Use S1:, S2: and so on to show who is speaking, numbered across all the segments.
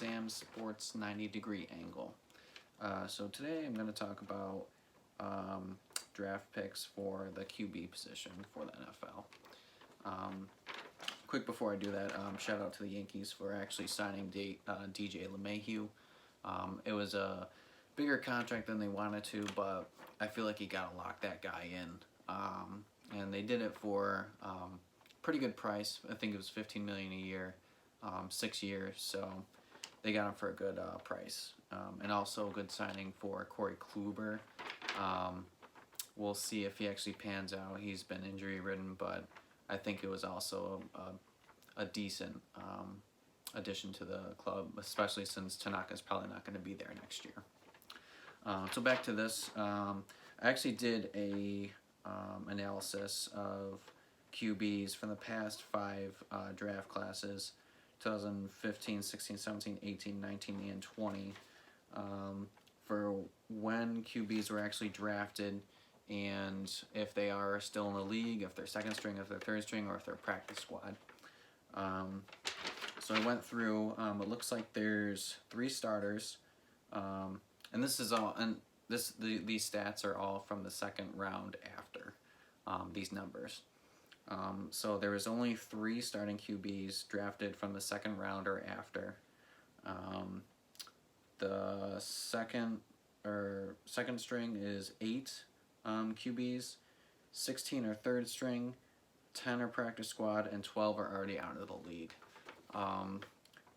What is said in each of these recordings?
S1: Sam Sports 90-degree angle. So today I'm going to talk about draft picks for the QB position for the NFL. Quick before I do that, shout out to the Yankees for actually signing DJ LeMahieu. It was a bigger contract than they wanted to, but I feel like you gotta lock that guy in. And they did it for pretty good price. I think it was $15 million a year, 6 years. So they got him for a good price, and also a good signing for Corey Kluber. We'll see if he actually pans out. He's been injury ridden, but I think it was also a decent addition to the club, especially since Tanaka's probably not going to be there next year. So back to this, I actually did a analysis of QBs from the past 5 draft classes, 2015, 16, 17, 18, 19, and 20, for when QBs were actually drafted and if they are still in the league, if they're second string, if they're third string, or if they're practice squad. So I went through, it looks like there's 3 starters, and this is all, and these stats are all from the second round after these numbers. So there was only 3 starting QBs drafted from the second round or after. The second string is 8 QBs, 16 are third string, 10 are practice squad, and 12 are already out of the league.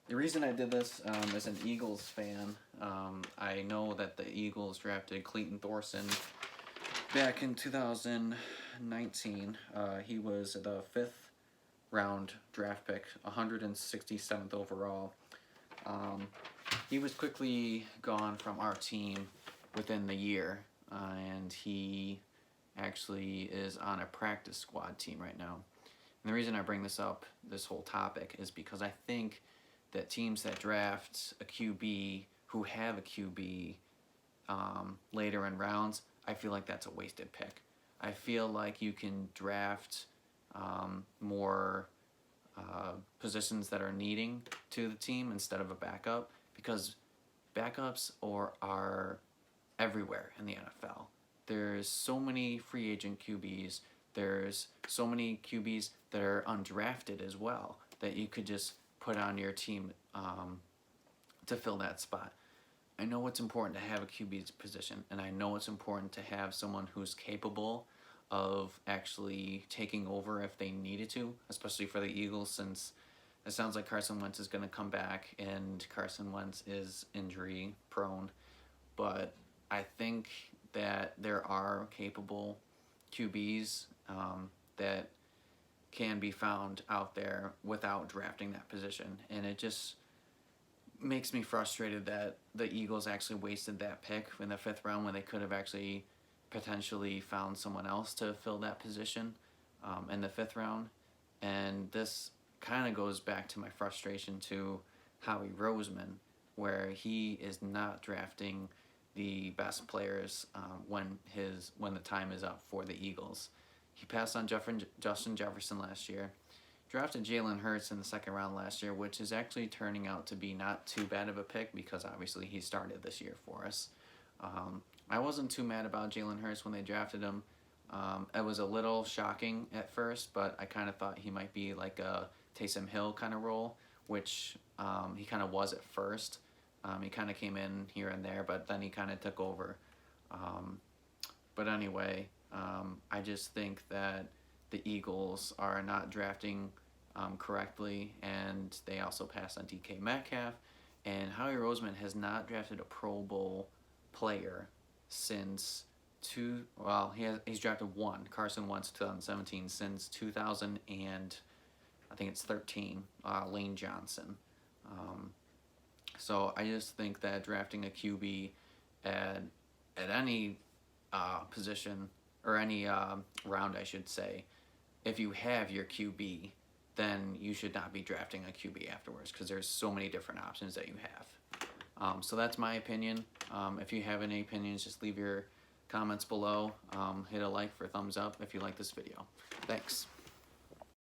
S1: The reason I did this, as an Eagles fan, I know that the Eagles drafted Clayton Thorson back in 2019. He was the 5th round draft pick, 167th overall. He was quickly gone from our team within the year, and he actually is on a practice squad team right now. And the reason I bring this up, this whole topic, is because I think that teams that draft a QB who have a QB later in rounds, I feel like that's a wasted pick. I feel like you can draft more positions that are needing to the team instead of a backup, because backups are everywhere in the NFL. There's so many free agent QBs. There's so many QBs that are undrafted as well that you could just put on your team to fill that spot. I know it's important to have a QB position, and I know it's important to have someone who's capable of actually taking over if they needed to, especially for the Eagles, since it sounds like Carson Wentz is going to come back, and Carson Wentz is injury prone. But I think that there are capable QBs that can be found out there without drafting that position, and it just makes me frustrated that the Eagles actually wasted that pick in the 5th round when they could have actually potentially found someone else to fill that position in the 5th round. And this kind of goes back to my frustration to Howie Roseman, where he is not drafting the best players when the time is up for the Eagles. He passed on Justin Jefferson last year, drafted Jalen Hurts in the 2nd round last year, which is actually turning out to be not too bad of a pick because obviously he started this year for us. I wasn't too mad about Jalen Hurts when they drafted him. It was a little shocking at first, but I kind of thought he might be like a Taysom Hill kind of role, which he kind of was at first. He kind of came in here and there, but then he kind of took over. But anyway, I just think that the Eagles are not drafting correctly, and they also passed on DK Metcalf. And Howie Roseman has not drafted a Pro Bowl player since he's drafted one, Carson Wentz, 2017, since 2013, Lane Johnson. So I just think that drafting a QB at any position, or any round, I should say, if you have your QB, then you should not be drafting a QB afterwards, because there's so many different options that you have. So that's my opinion. If you have any opinions, just leave your comments below. Hit a like for thumbs up if you like this video. Thanks.